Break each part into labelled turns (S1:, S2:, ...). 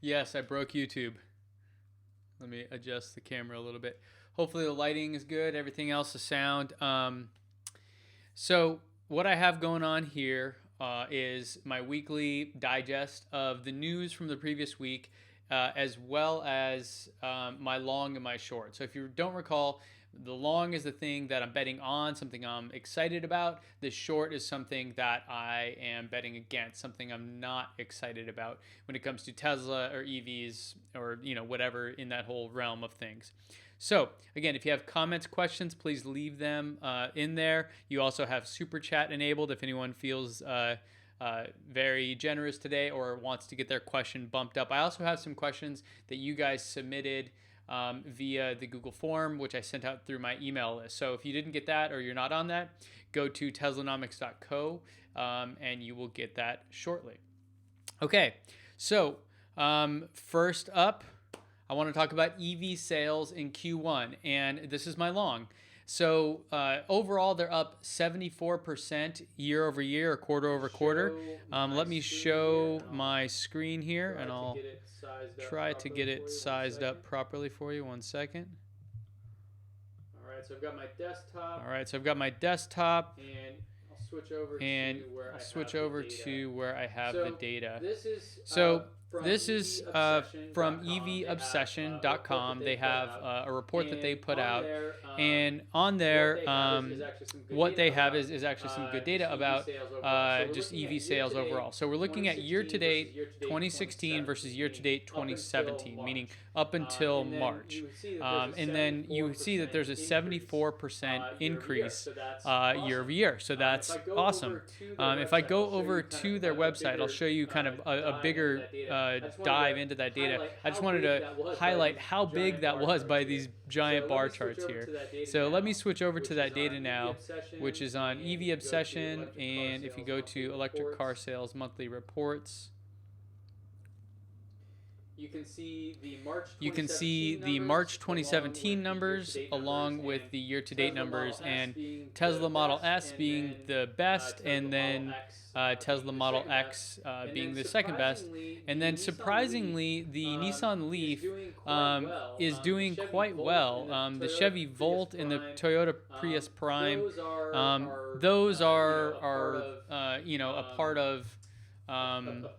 S1: Yes, I broke YouTube. Let me adjust the camera a little bit. Hopefully the lighting is good. Everything else is sound. So what I have going on here is my weekly digest of the news from the previous week, as well as my long and my short. So if you don't recall, the long is the thing that I'm betting on, something I'm excited about. The short is something that I am betting against, something I'm not excited about when it comes to Tesla or EVs or whatever in that whole realm of things. So again, if you have comments, questions, please leave them in there. You also have super chat enabled if anyone feels very generous today or wants to get their question bumped up. I also have some questions that you guys submitted via the Google form, which I sent out through my email list. So if you didn't get that or you're not on that, go to teslanomics.co and you will get that shortly. Okay, so first up, I want to talk about EV sales in Q1, and this is my long. So overall, they're up 74% year over year or quarter over quarter. Let me show my screen here, and I'll try to get it sized up properly for you. 1 second. All right, so I've got my desktop. All right, so I've got my desktop. And I'll switch over to where I have the data. This is from evobsession.com. They have a report that they put out, and on there, what they have is actually some good data about just EV sales overall. So we're looking at year-to-date 2016 versus year-to-date 2017, meaning up until March. And then you see that there's a 74% increase year over year. So that's awesome. If I go over to their website, I'll show you kind of a bigger dive into that data. I just wanted to highlight how big that was by these giant bar charts here. So let me switch over to that data now, which is on EV Obsession. And if you go to electric car sales monthly reports, you can see the March 2017 numbers along with the year-to-date numbers, and Tesla Model S being the best, and then Tesla Model X being the second best. And then surprisingly, the Nissan Leaf is doing quite well. The Chevy Bolt and the Toyota Prius Prime, those are a part of a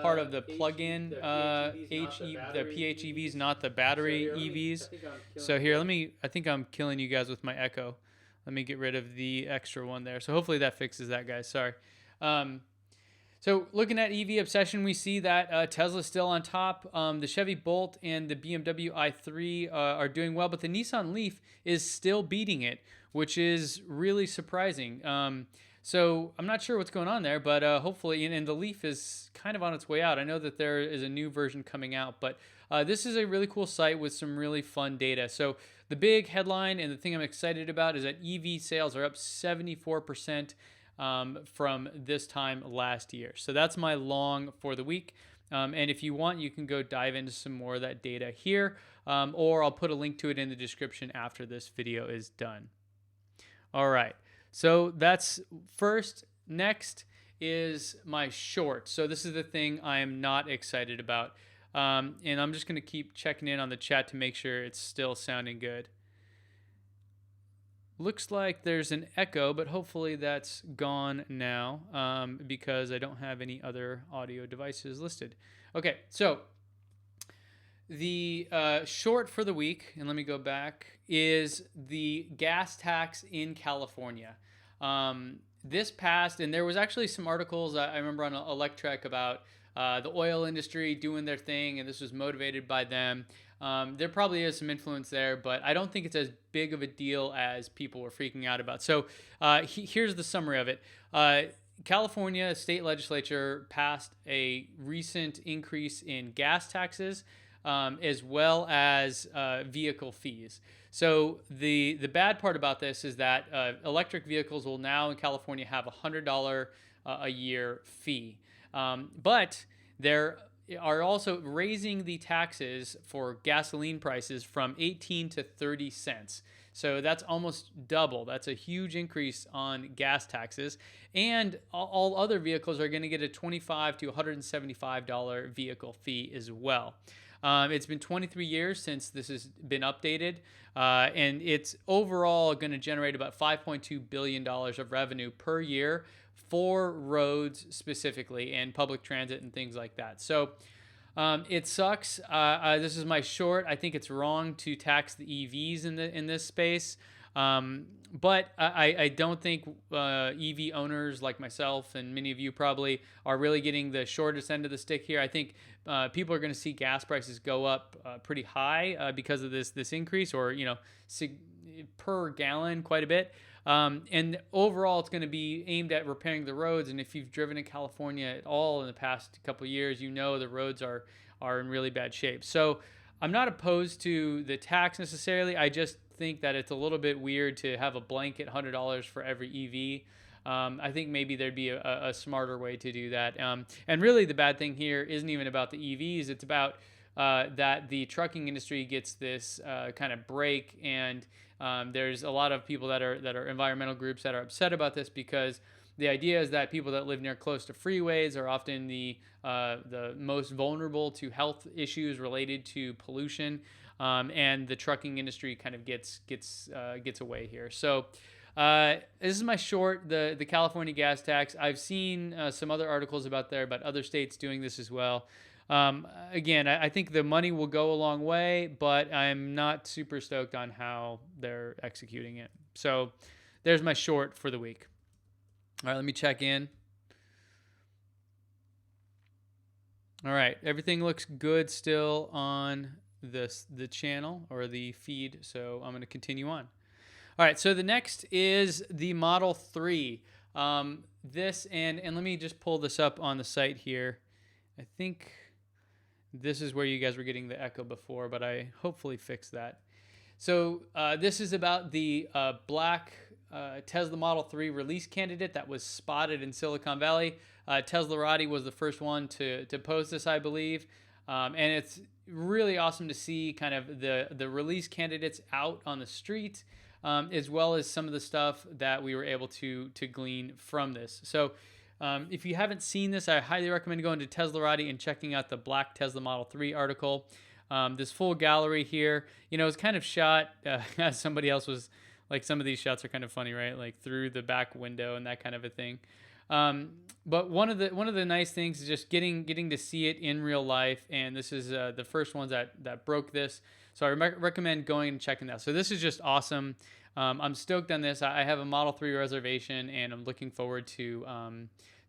S1: part of the plug-in the PHEVs, not the battery EVs. So here, I think I'm killing you guys with my echo. Let me get rid of the extra one there. So hopefully that fixes that, guys. Sorry. So looking at EV Obsession, we see that Tesla's still on top. The Chevy Bolt and the BMW i3 are doing well, but the Nissan Leaf is still beating it, which is really surprising. So I'm not sure what's going on there, but hopefully, and the Leaf is kind of on its way out. I know that there is a new version coming out, but this is a really cool site with some really fun data. So the big headline and the thing I'm excited about is that EV sales are up 74% from this time last year. So that's my long for the week. And if you want, you can go dive into some more of that data here, or I'll put a link to it in the description after this video is done. All right. So that's first. Next is my short. So this is the thing I am not excited about. And I'm just going to keep checking in on the chat to make sure it's still sounding good. Looks like there's an echo, but hopefully that's gone now because I don't have any other audio devices listed. Okay, so the short for the week, and let me go back, is the gas tax in California. This passed, and there was actually some articles I remember on Electrek about the oil industry doing their thing, and this was motivated by them. There probably is some influence there, but I don't think it's as big of a deal as people were freaking out about. So here's the summary of it. California state legislature passed a recent increase in gas taxes, as well as vehicle fees. So the bad part about this is that electric vehicles will now in California have a $100 a year fee. But they're also raising the taxes for gasoline prices from 18 to 30 cents. So that's almost double. That's a huge increase on gas taxes. And all other vehicles are going to get a $25 to $175 vehicle fee as well. It's been 23 years since this has been updated, and it's overall going to generate about $5.2 billion of revenue per year for roads specifically and public transit and things like that. So it sucks. This is my short. I think it's wrong to tax the EVs in this space. But I don't think EV owners like myself and many of you probably are really getting the shortest end of the stick here. I think people are going to see gas prices go up pretty high because of this increase, or per gallon quite a bit. And overall, it's going to be aimed at repairing the roads. And if you've driven in California at all in the past couple of years, the roads are in really bad shape. So I'm not opposed to the tax necessarily. I just think that it's a little bit weird to have a blanket $100 for every EV. I think maybe there'd be a smarter way to do that. And really, the bad thing here isn't even about the EVs. It's about that the trucking industry gets this kind of break, and there's a lot of people that are environmental groups that are upset about this, because the idea is that people that live near close to freeways are often the most vulnerable to health issues related to pollution, and the trucking industry kind of gets away here. So this is my short, the California gas tax. I've seen some other articles about other states doing this as well. Again, I think the money will go a long way, but I'm not super stoked on how they're executing it. So there's my short for the week. All right, let me check in. All right, everything looks good still on the channel or the feed, so I'm going to continue on. All right, so the next is the Model 3. This, and let me just pull this up on the site here. I think this is where you guys were getting the echo before, but I hopefully fixed that. So this is about the black Tesla Model 3 release candidate that was spotted in Silicon Valley. Teslarati was the first one to post this, I believe. And it's really awesome to see kind of the release candidates out on the street, as well as some of the stuff that we were able to glean from this. So if you haven't seen this, I highly recommend going to Teslarati and checking out the Black Tesla Model 3 article. This full gallery here, it's kind of shot as somebody else was, like, some of these shots are kind of funny, right? Like through the back window and that kind of a thing. But one of the nice things is just getting to see it in real life. And this is the first ones that broke this. So I recommend going and checking that. So this is just awesome. I'm stoked on this. I have a Model 3 reservation, and I'm looking forward to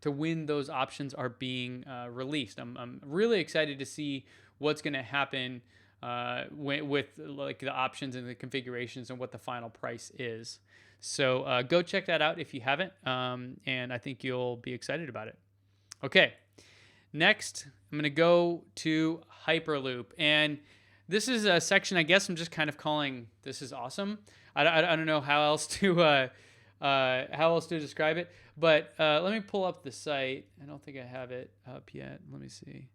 S1: when those options are being released. I'm really excited to see what's going to happen with like the options and the configurations and what the final price is. So go check that out if you haven't, and I think you'll be excited about it. Okay, next I'm going to go to Hyperloop, and this is a section I guess I'm just kind of calling "This is awesome." I don't know how else to describe it, but let me pull up the site. I don't think I have it up yet. Let me see.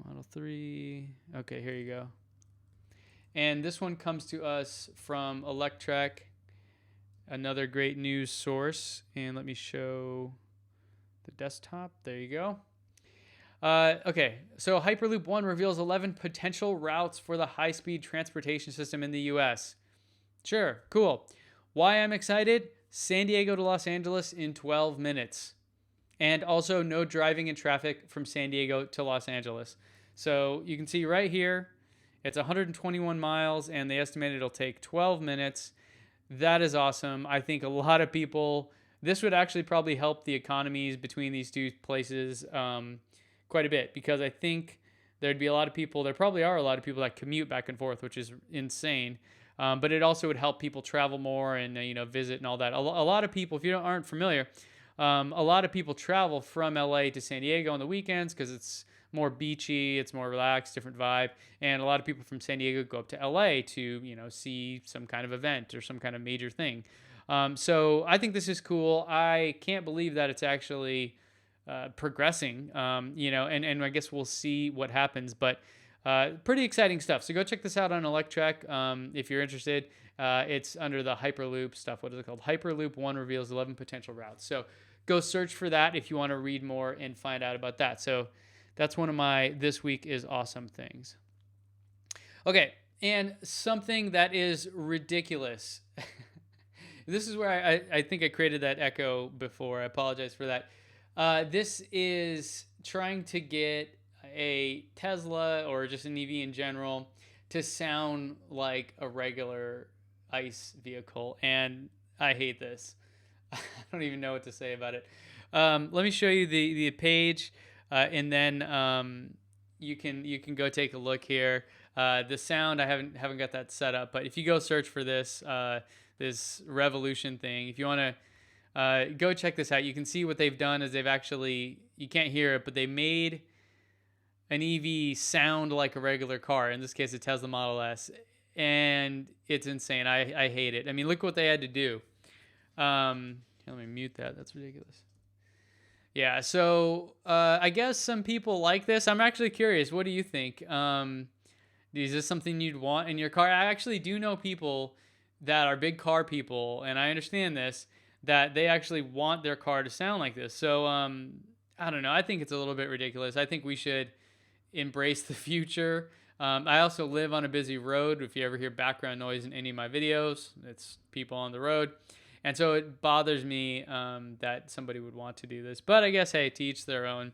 S1: Model 3. Okay, here you go. And this one comes to us from Electrek, another great news source. And let me show the desktop. There you go. Okay, so Hyperloop 1 reveals 11 potential routes for the high-speed transportation system in the U.S. Sure, cool. Why I'm excited? San Diego to Los Angeles in 12 minutes. And also no driving in traffic from San Diego to Los Angeles. So you can see right here, it's 121 miles, and they estimate it'll take 12 minutes. That is awesome. I think a lot of people, this would actually probably help the economies between these two places quite a bit, because I think there'd be a lot of people, there probably are a lot of people that commute back and forth, which is insane. But it also would help people travel more and visit and all that. A lot of people, if you aren't familiar, a lot of people travel from LA to San Diego on the weekends because it's more beachy, it's more relaxed, different vibe. And a lot of people from San Diego go up to LA to see some kind of event or some kind of major thing. So I think this is cool. I can't believe that it's actually progressing. And I guess we'll see what happens. But Pretty exciting stuff. So go check this out on Electrek if you're interested. It's under the Hyperloop stuff. What is it called? Hyperloop 1 reveals 11 potential routes. So go search for that if you want to read more and find out about that. So that's one of my this week is awesome things. Okay, and something that is ridiculous. This is where I think I created that echo before. I apologize for that. This is trying to get a Tesla or just an EV in general to sound like a regular ICE vehicle, and I hate this. I don't even know what to say about it. Let me show you the page, and then you can go take a look here. The sound, I haven't got that set up, but if you go search for this this Revolution thing, if you want to go check this out, you can see what they've done is they've actually, you can't hear it, but they made an EV sound like a regular car. In this case, a Tesla Model S, and it's insane. I hate it. I mean, look what they had to do. Let me mute that. That's ridiculous. Yeah, so I guess some people like this. I'm actually curious. What do you think? Is this something you'd want in your car? I actually do know people that are big car people, and I understand this, that they actually want their car to sound like this. So I don't know. I think it's a little bit ridiculous. I think we should embrace the future. I also live on a busy road. If you ever hear background noise in any of my videos, it's people on the road. And so it bothers me that somebody would want to do this. But I guess, hey, to each their own,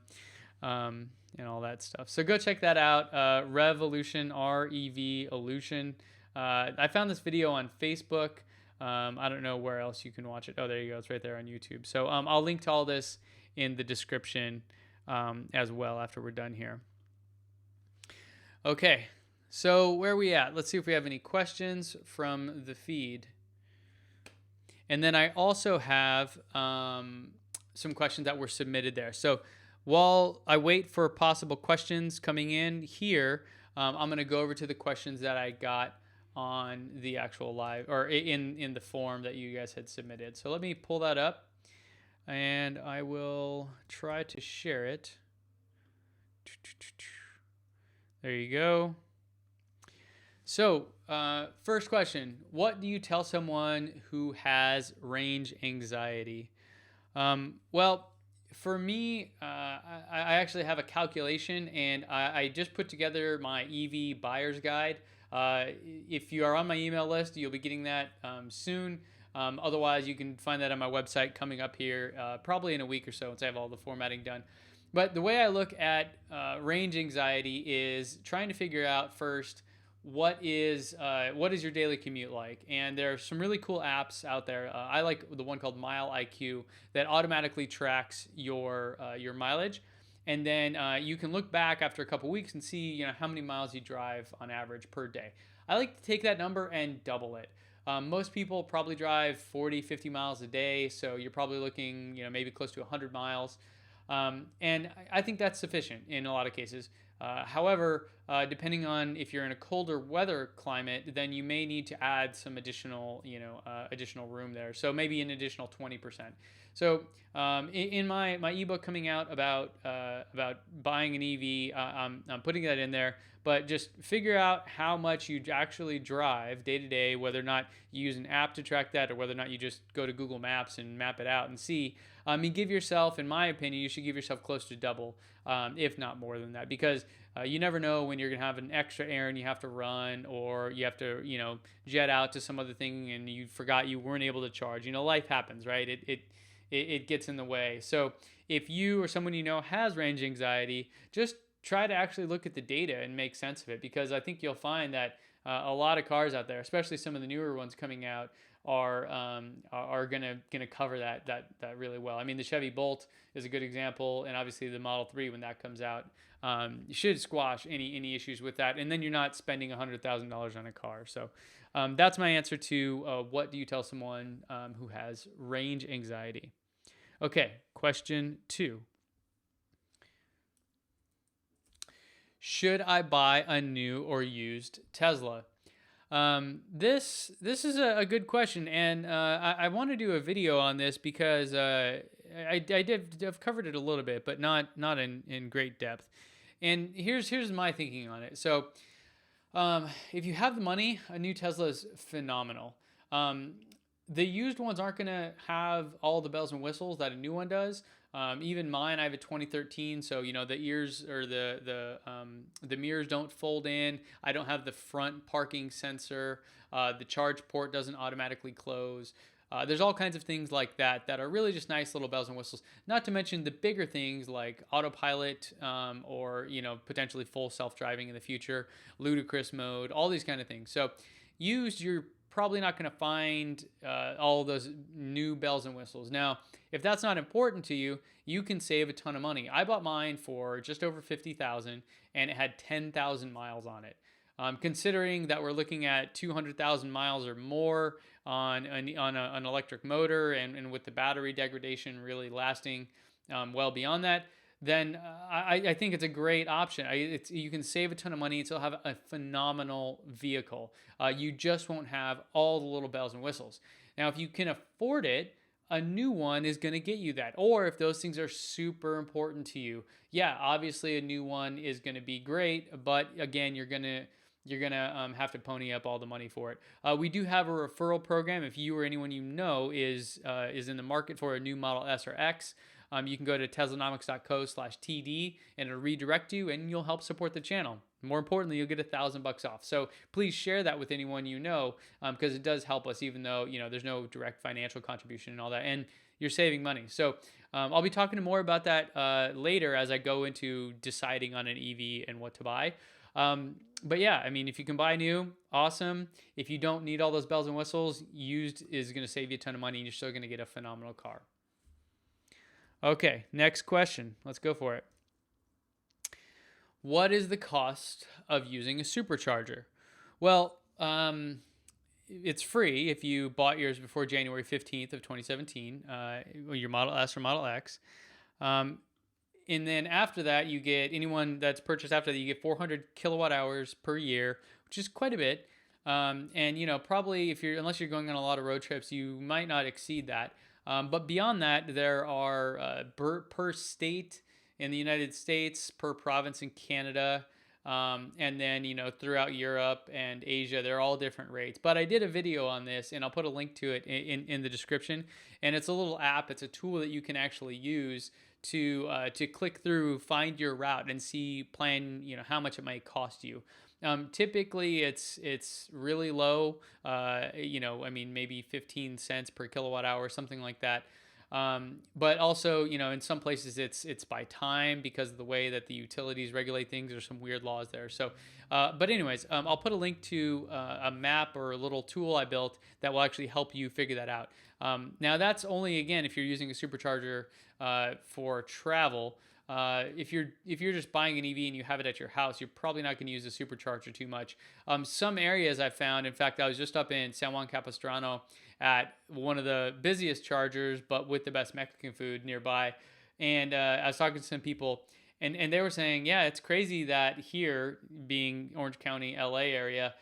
S1: and all that stuff. So go check that out. Revolution, R-E-V-olution. I found this video on Facebook. I don't know where else you can watch it. Oh, there you go. It's right there on YouTube. So I'll link to all this in the description as well after we're done here. Okay, so where are we at? Let's see if we have any questions from the feed. And then I also have some questions that were submitted there. So while I wait for possible questions coming in here, I'm going to go over to the questions that I got on the actual live, or in the form that you guys had submitted. So let me pull that up, and I will try to share it. There you go. So first question, what do you tell someone who has range anxiety? Well, for me, I actually have a calculation, and I just put together my EV buyer's guide. If you are on my email list, you'll be getting that soon. Otherwise, you can find that on my website coming up here probably in a week or so once I have all the formatting done. But the way I look at range anxiety is trying to figure out first, what is your daily commute like? And there are some really cool apps out there. I like the one called Mile IQ that automatically tracks your mileage, and then you can look back after a couple weeks and see how many miles you drive on average per day. I like to take that number and double it. Most people probably drive 40, 50 miles a day, so you're probably looking maybe close to 100 miles. And I think that's sufficient in a lot of cases. However, depending on if you're in a colder weather climate, then you may need to add some additional, additional room there. So maybe an additional 20%. So in my ebook coming out about buying an EV, I'm putting that in there. But just figure out how much you actually drive day to day, whether or not you use an app to track that, or whether or not you just go to Google Maps and map it out and see. Give yourself, in my opinion, you should give yourself close to double, if not more than that, because you never know when you're going to have an extra errand you have to run, or you have to, jet out to some other thing and you forgot you weren't able to charge. Life happens, right? It gets in the way. So if you or someone has range anxiety, just try to actually look at the data and make sense of it, because I think you'll find that a lot of cars out there, especially some of the newer ones coming out, are gonna cover that really well. I mean, the Chevy Bolt is a good example, and obviously the Model 3 when that comes out, you should squash any issues with that, and then you're not spending $100,000 on a car. So that's my answer to what do you tell someone who has range anxiety. Okay, question 2. Should I buy a new or used Tesla? This is a good question, and I want to do a video on this because I've covered it a little bit, but not in great depth. And here's my thinking on it. So if you have the money, a new Tesla is phenomenal. Um, the used ones aren't going to have all the bells and whistles that a new one does. Even mine, I have a 2013, so the ears or the mirrors don't fold in. I don't have the front parking sensor. The charge port doesn't automatically close. There's all kinds of things like that that are really just nice little bells and whistles. Not to mention the bigger things like autopilot, or potentially full self-driving in the future, ludicrous mode, all these kind of things. So used, you're probably not going to find all those new bells and whistles. Now, if that's not important to you, you can save a ton of money. I bought mine for just over 50,000, and it had 10,000 miles on it. Considering that we're looking at 200,000 miles or more on an electric motor, and with the battery degradation really lasting well beyond that, then I think it's a great option. You can save a ton of money and still have a phenomenal vehicle. You just won't have all the little bells and whistles. Now, if you can afford it, a new one is going to get you that. Or if those things are super important to you, yeah, obviously a new one is going to be great. But again, you're gonna have to pony up all the money for it. We do have a referral program. If you or anyone you know is in the market for a new Model S or X, you can go to teslanomics.co/TD, and it'll redirect you, and you'll help support the channel. More importantly, you'll get $1,000 off. So please share that with anyone you know, because it does help us, even though there's no direct financial contribution and all that, and you're saving money. So I'll be talking more about that later as I go into deciding on an EV and what to buy. But yeah, I mean, if you can buy new, awesome. If you don't need all those bells and whistles, used is going to save you a ton of money, and you're still going to get a phenomenal car. Okay, next question. Let's go for it. What is the cost of using a supercharger? Well, it's free if you bought yours before January 15th of 2017, your Model S or Model X. And then after that, you get, anyone that's purchased after that, you get 400 kilowatt hours per year, which is quite a bit. And probably unless you're going on a lot of road trips, you might not exceed that. But beyond that, there are per state in the United States, per province in Canada, and then throughout Europe and Asia, they're all different rates. But I did a video on this, and I'll put a link to it in the description. And it's a little app. It's a tool that you can actually use to click through, find your route, and plan how much it might cost you. Typically, it's really low. I mean, maybe 15 cents per kilowatt hour, something like that. But also, in some places it's by time because of the way that the utilities regulate things. There's some weird laws there. So, but anyways, I'll put a link to a map or a little tool I built that will actually help you figure that out. Now, that's only, again, if you're using a supercharger for travel. If you're just buying an EV and you have it at your house, you're probably not going to use a supercharger too much. Some areas I've found, in fact, I was just up in San Juan Capistrano at one of the busiest chargers, but with the best Mexican food nearby. And I was talking to some people, and they were saying, yeah, it's crazy that here, being Orange County, LA area,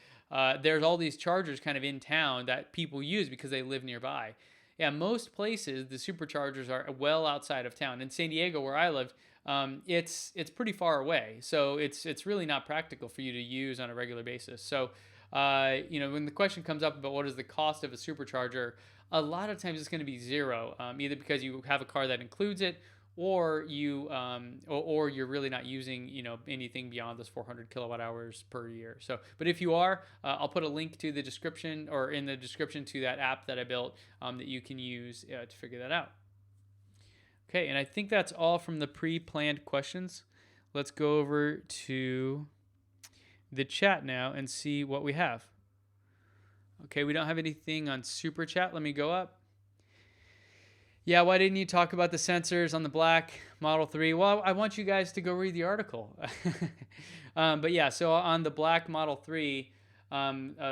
S1: there's all these chargers kind of in town that people use because they live nearby. Yeah, most places, the superchargers are well outside of town. In San Diego, where I lived, it's pretty far away. So it's really not practical for you to use on a regular basis. So, when the question comes up about what is the cost of a supercharger, a lot of times it's going to be zero, either because you have a car that includes it, or or you're really not using anything beyond those 400 kilowatt hours per year. So, but if you are, I'll put a link to the description, or in the description, to that app that I built that you can use to figure that out. Okay, and I think that's all from the pre-planned questions. Let's go over to the chat now and see what we have. Okay, we don't have anything on Super Chat. Let me go up. Yeah, why didn't you talk about the sensors on the black Model 3? Well, I want you guys to go read the article. But yeah, so on the black Model 3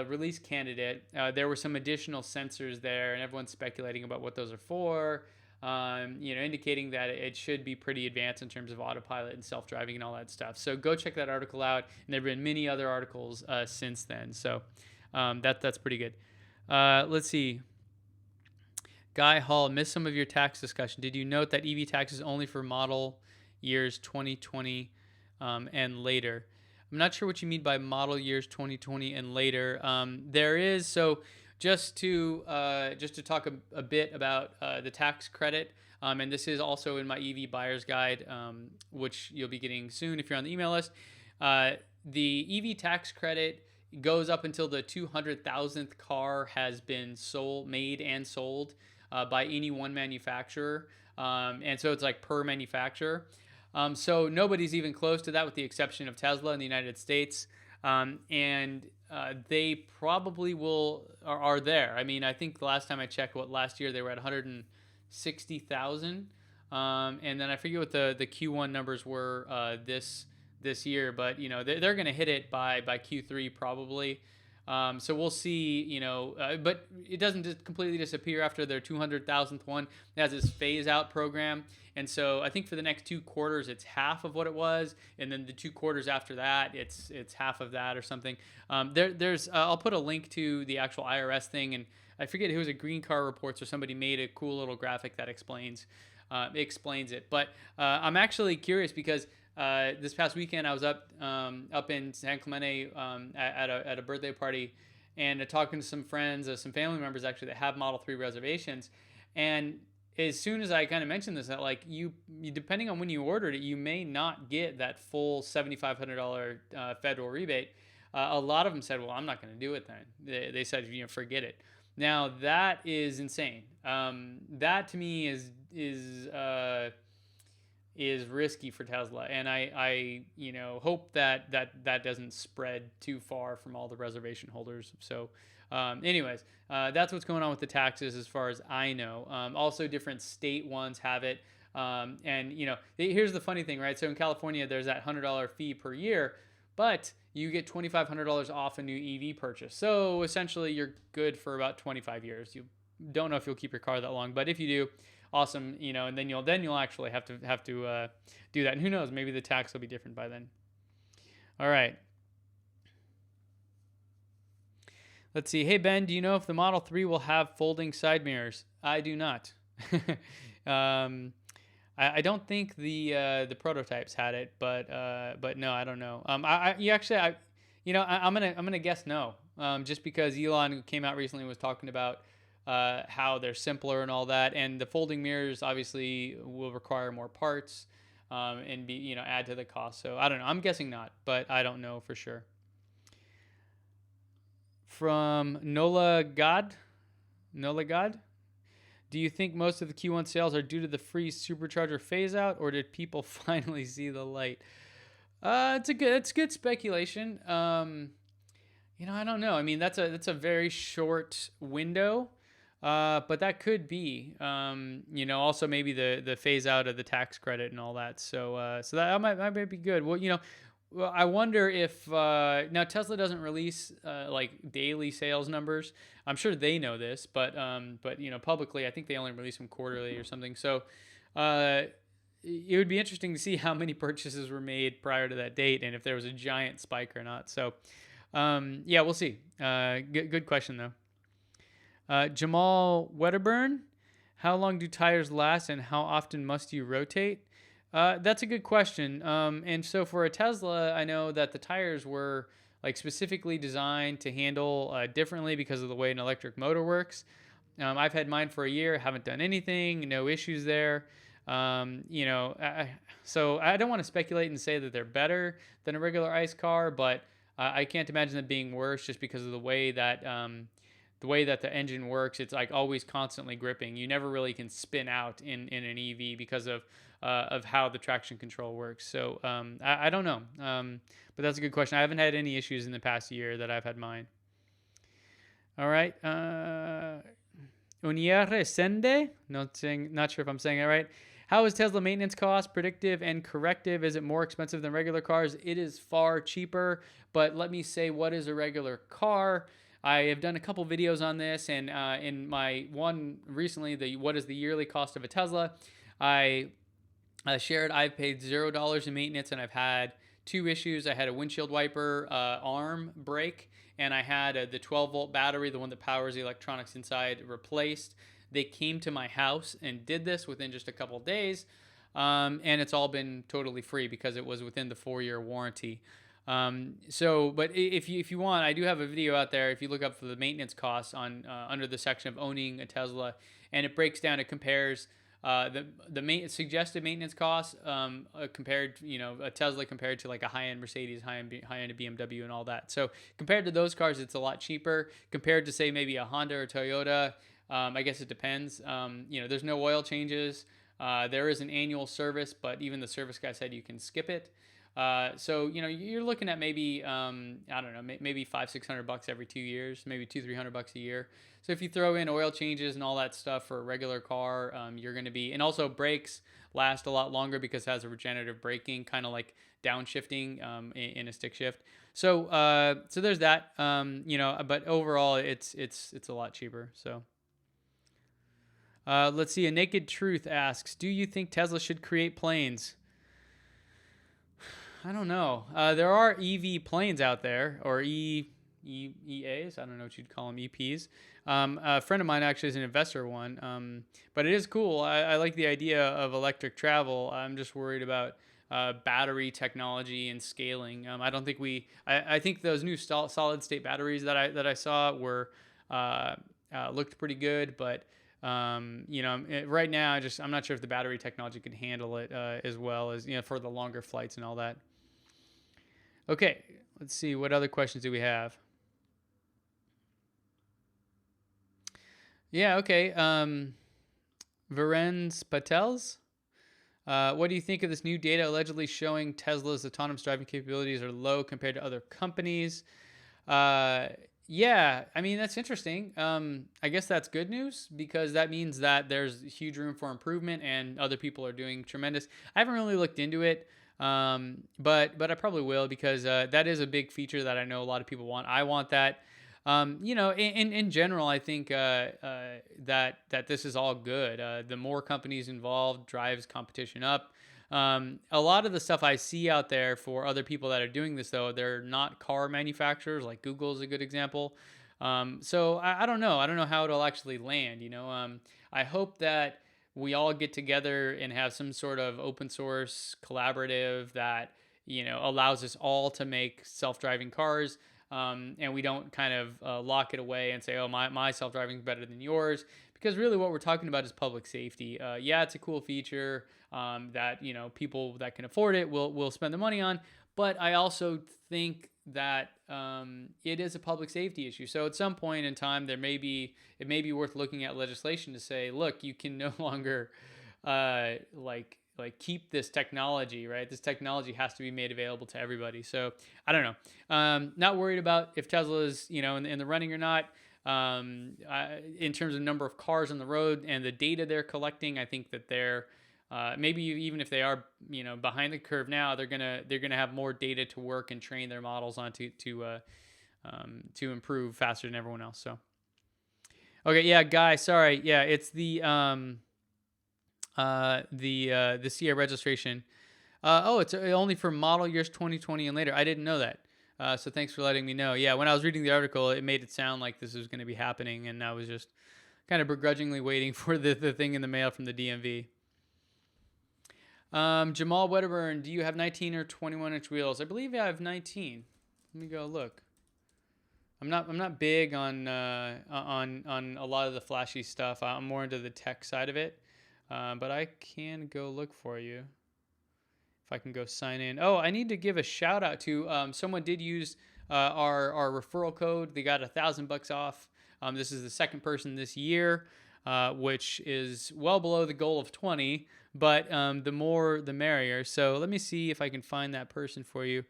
S1: release candidate, there were some additional sensors there, and everyone's speculating about what those are for, indicating that it should be pretty advanced in terms of autopilot and self-driving and all that stuff. So go check that article out, and there have been many other articles since then. So that's pretty good. Let's see. Guy Hall, missed some of your tax discussion. Did you note that EV tax is only for model years 2020 and later. I'm not sure what you mean by model years 2020 and later. There is so just to talk a bit about the tax credit, and this is also in my EV buyer's guide, which you'll be getting soon if you're on the email list. The EV tax credit goes up until the 200,000th car has been made and sold by any one manufacturer, and so it's like per manufacturer. So nobody's even close to that, with the exception of Tesla in the United States. And they probably are there. I mean, I think the last time I checked, last year they were at 160,000. And then I forget what the Q1 numbers were this year, but they're going to hit it by Q3 probably. So we'll see, but it doesn't just completely disappear after their 200,000th one. It has this phase out program. And so I think for the next 2 quarters, it's half of what it was. And then the 2 quarters after that, it's half of that or something. I'll put a link to the actual IRS thing. And I forget who was a Green Car Reports or somebody made a cool little graphic that explains it. But I'm actually curious because this past weekend I was up in San Clemente at a birthday party, and talking to some friends, some family members actually that have Model 3 reservations. And as soon as I kind of mentioned this, that like you depending on when you ordered it, you may not get that full $7,500 federal rebate. A lot of them said, "Well, I'm not going to do it then." They said, "Forget it." Now that is insane. That to me is risky for Tesla, and I hope that doesn't spread too far from all the reservation holders. So anyways, that's what's going on with the taxes as far as I know. Also, different state ones have it, and here's the funny thing, right? So in California, there's that $100 fee per year, but you get $2,500 off a new EV purchase. So essentially, you're good for about 25 years. You don't know if you'll keep your car that long, but if you do, awesome. And then you'll actually have to do that. And who knows? Maybe the tax will be different by then. All right. Let's see. Hey Ben, do you know if the Model 3 will have folding side mirrors? I do not. I don't think the prototypes had it, but no, I don't know. I'm gonna guess no. Just because Elon came out recently and was talking about how they're simpler and all that, and the folding mirrors obviously will require more parts and be add to the cost. So I don't know. I'm guessing not, but I don't know for sure. From Nola God, do you think most of the Q1 sales are due to the free supercharger phase out, or did people finally see the light? It's good speculation. I don't know. I mean, that's a very short window, but that could be. Also maybe the phase out of the tax credit and all that. So that might be good. Well, I wonder if now Tesla doesn't release like daily sales numbers. I'm sure they know this, but publicly, I think they only release them quarterly or something. So it would be interesting to see how many purchases were made prior to that date and if there was a giant spike or not. So yeah, we'll see. Good question though. Jamal Wedderburn, how long do tires last and how often must you rotate? That's a good question. And so for a Tesla, I know that the tires were like specifically designed to handle differently because of the way an electric motor works. I've had mine for a year, haven't done anything, no issues there. So I don't want to speculate and say that they're better than a regular ICE car, but I can't imagine them being worse just because of the way that the engine works. It's like always constantly gripping. You never really can spin out in an EV because of how the traction control works. So I don't know, but that's a good question. I haven't had any issues in the past year that I've had mine. All right. Uniere Sende, not sure if I'm saying that right. How is Tesla maintenance cost, predictive and corrective? Is it more expensive than regular cars? It is far cheaper, but let me say, what is a regular car? I have done a couple videos on this, and in my one recently, what is the yearly cost of a Tesla, I shared I've paid $0 in maintenance, and I've had 2 issues. I had a windshield wiper arm break, and I had the 12-volt battery, the one that powers the electronics inside, replaced. They came to my house and did this within just a couple days. and it's all been totally free because it was within the 4-year warranty. But if you want, I do have a video out there. If you look up for the maintenance costs on under the section of owning a Tesla, and it breaks down, it compares suggested maintenance costs compared, a Tesla compared to like a high-end Mercedes, high-end BMW, and all that. So compared to those cars, it's a lot cheaper compared to say maybe a Honda or Toyota. I guess it depends. There's no oil changes. There is an annual service, but even the service guy said you can skip it. So you're looking at maybe I don't know, maybe $500-600 every 2 years, maybe $200-300 a year. So if you throw in oil changes and all that stuff for a regular car, you're going to be, and also brakes last a lot longer because it has a regenerative braking, kind of like downshifting in a stick shift. So there's that. But overall it's a lot cheaper. So. Let's see. A Naked Truth asks, do you think Tesla should create planes? I don't know. There are EV planes out there, or EAs. I don't know what you'd call them, EPs. A friend of mine actually is an investor in one. But it is cool. I like the idea of electric travel. I'm just worried about battery technology and scaling. I don't think I think those new solid state batteries that I saw were looked pretty good, but right now I'm not sure if the battery technology could handle it as well as for the longer flights and all that. Okay, let's see, what other questions do we have? Yeah, okay. Virendra Patel's. What do you think of this new data allegedly showing Tesla's autonomous driving capabilities are low compared to other companies? Yeah, I mean, that's interesting. I guess that's good news because that means that there's huge room for improvement and other people are doing tremendous. I haven't really looked into it, but I probably will because that is a big feature that I know a lot of people want. I want that. In general, I think that this is all good. The more companies involved drives competition up. A lot of the stuff I see out there for other people that are doing this, though, they're not car manufacturers. Like Google is a good example. So I don't know. I don't know how it'll actually land. I hope that we all get together and have some sort of open source collaborative that allows us all to make self-driving cars. And we don't kind of lock it away and say, oh, my self-driving is better than yours. Because really what we're talking about is public safety. Yeah, it's a cool feature that people that can afford it will spend the money on. But I also think that it is a public safety issue. So at some point in time, it may be worth looking at legislation to say, look, you can no longer keep this technology, right? This technology has to be made available to everybody. So I don't know. Not worried about if Tesla is in the running or not. In terms of number of cars on the road and the data they're collecting, I think that they're maybe even if they are behind the curve now, they're gonna have more data to work and train their models on to improve faster than everyone else. So okay, yeah, Guy, sorry, yeah, it's the CA registration. It's only for model years 2020 and later. I didn't know that. So thanks for letting me know. Yeah, when I was reading the article, it made it sound like this was going to be happening, and I was just kind of begrudgingly waiting for the thing in the mail from the DMV. Jamal Wedderburn, do you have 19 or 21-inch wheels? I believe I have 19. Let me go look. I'm not big on a lot of the flashy stuff. I'm more into the tech side of it. But I can go look for you. If I can go sign in. Oh, I need to give a shout out to someone did use our referral code. They got $1,000 off. This is the second person this year, which is well below the goal of 20. But the more, the merrier. So let me see if I can find that person for you.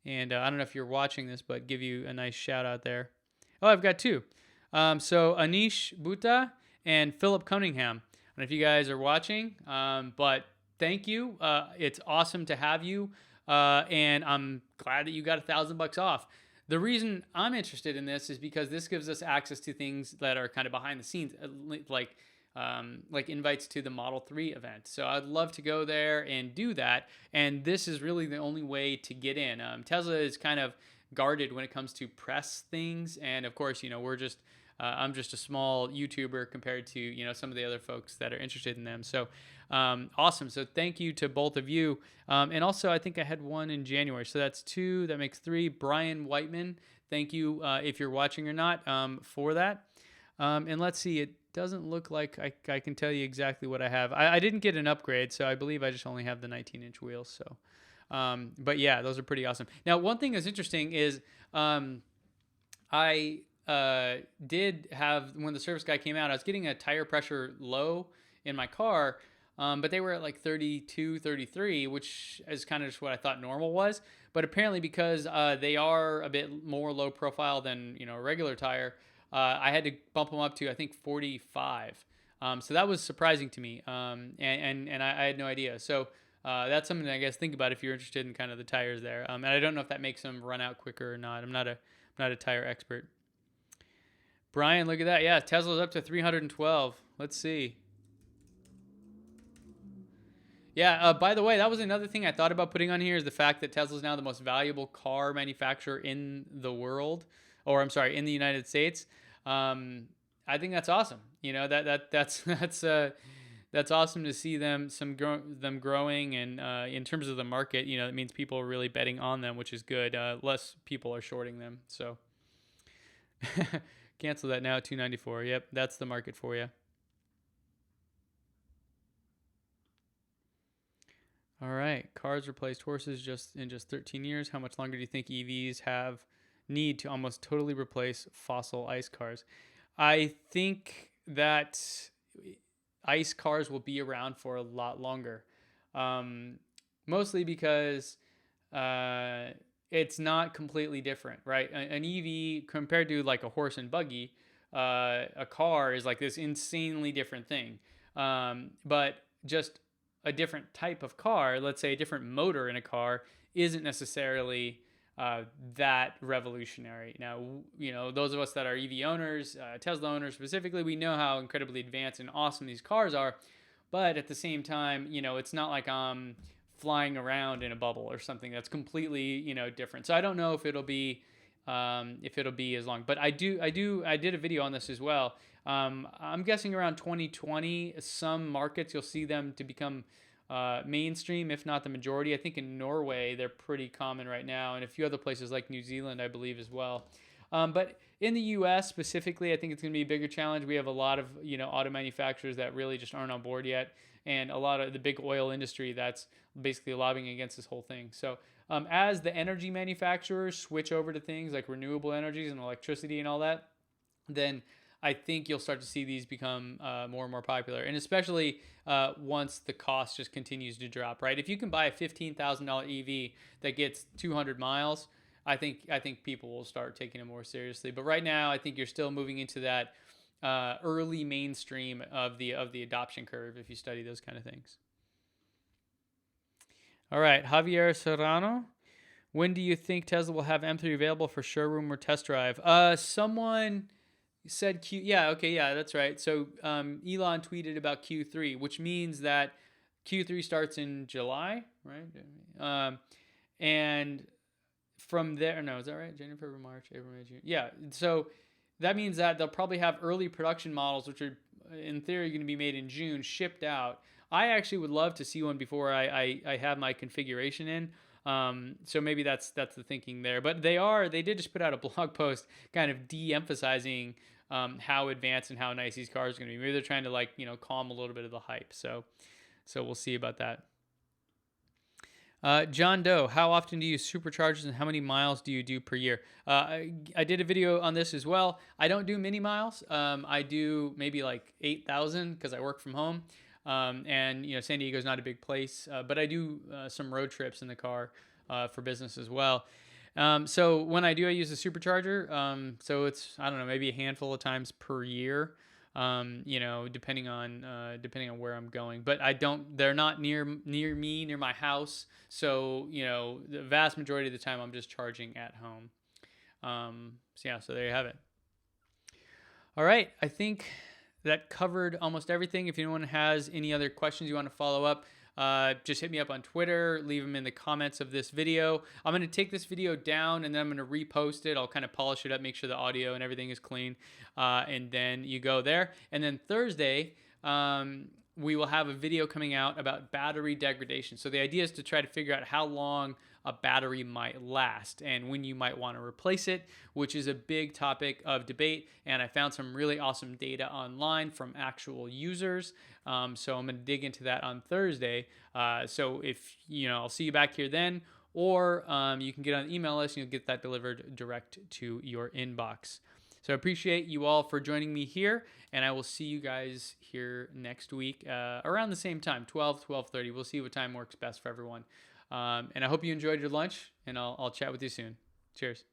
S1: And I don't know if you're watching this, but give you a nice shout out there. Oh, I've got two. So Anish Bhutta and Philip Cunningham. And if you guys are watching, but thank you. It's awesome to have you. And I'm glad that you got $1,000 off. The reason I'm interested in this is because this gives us access to things that are kind of behind the scenes, like invites to the Model 3 event. So I'd love to go there and do that. And this is really the only way to get in. Tesla is kind of guarded when it comes to press things. And of course, we're just I'm just a small YouTuber compared to, some of the other folks that are interested in them. So awesome. So thank you to both of you. And also, I think I had one in January. So that's two. That makes three. Brian Whiteman, thank you, if you're watching or not, for that. And let's see, it doesn't look like I can tell you exactly what I have. I didn't get an upgrade, so I believe I just only have the 19-inch wheels. So, but yeah, those are pretty awesome. Now, one thing that's interesting is I did have, when the service guy came out, I was getting a tire pressure low in my car, but they were at like 32, 33, which is kind of just what I thought normal was. But apparently, because they are a bit more low profile than a regular tire, I had to bump them up to, I think, 45. So that was surprising to me, and I had no idea. So that's something to, I guess, think about if you're interested in kind of the tires there. And I don't know if that makes them run out quicker or not. I'm not a tire expert. Brian, look at that. Yeah, Tesla's up to 312. Let's see. Yeah, by the way, that was another thing I thought about putting on here, is the fact that Tesla's now the most valuable car manufacturer in the world, or I'm sorry, in the United States. I think that's awesome. That's awesome to see them growing, and in terms of the market, it means people are really betting on them, which is good. Less people are shorting them. So cancel that now. 294. Yep, that's the market for you. All right, cars replaced horses in just 13 years. How much longer do you think EVs need to almost totally replace fossil ICE cars? I think that ICE cars will be around for a lot longer, mostly because it's not completely different, right? An EV compared to like a horse and buggy, a car is like this insanely different thing, but just a different type of car, let's say a different motor in a car, isn't necessarily that revolutionary. Now, those of us that are EV owners, Tesla owners specifically, we know how incredibly advanced and awesome these cars are. But at the same time, it's not like I'm flying around in a bubble or something that's completely, different. So I don't know if it'll be as long. But I did a video on this as well. I'm guessing around 2020, some markets you'll see them to become mainstream, if not the majority. I think in Norway they're pretty common right now, and a few other places like New Zealand, I believe, as well. But in the U.S. specifically, I think it's going to be a bigger challenge. We have a lot of auto manufacturers that really just aren't on board yet, and a lot of the big oil industry that's basically lobbying against this whole thing. So as the energy manufacturers switch over to things like renewable energies and electricity and all that, then I think you'll start to see these become more and more popular, and especially once the cost just continues to drop. Right? If you can buy a $15,000 EV that gets 200 miles, I think people will start taking it more seriously. But right now, I think you're still moving into that early mainstream of the adoption curve if you study those kind of things. All right, Javier Serrano. When do you think Tesla will have M3 available for showroom or test drive? Someone said yeah, that's right. So Elon tweeted about Q3, which means that Q3 starts in July, right? And from there, no, is that right? January, February, March, April, May, June. Yeah, so that means that they'll probably have early production models, which are in theory going to be made in June, shipped out. I actually would love to see one before I have my configuration in. So maybe that's the thinking there. But they did just put out a blog post kind of de-emphasizing how advanced and how nice these cars are going to be. Maybe they're trying to calm a little bit of the hype. So we'll see about that. John Doe, how often do you use superchargers and how many miles do you do per year? I did a video on this as well. I don't do many miles. I do maybe like 8,000 because I work from home. And San Diego is not a big place, but I do some road trips in the car for business as well. So when I use a supercharger. So it's, I don't know, maybe a handful of times per year. Depending on where I'm going, but they're not near me, near my house. So, the vast majority of the time I'm just charging at home. So there you have it. All right. I think that covered almost everything. If anyone has any other questions you want to follow up, just hit me up on Twitter, leave them in the comments of this video. I'm going to take this video down and then I'm going to repost it. I'll kind of polish it up, make sure the audio and everything is clean. And then you go there. And then Thursday, we will have a video coming out about battery degradation. So the idea is to try to figure out how long a battery might last and when you might want to replace it, which is a big topic of debate. And I found some really awesome data online from actual users. So I'm going to dig into that on Thursday. So if, I'll see you back here then, or you can get on the email list and you'll get that delivered direct to your inbox. So I appreciate you all for joining me here, and I will see you guys here next week around the same time, 12:30. We'll see what time works best for everyone. And I hope you enjoyed your lunch, and I'll chat with you soon. Cheers.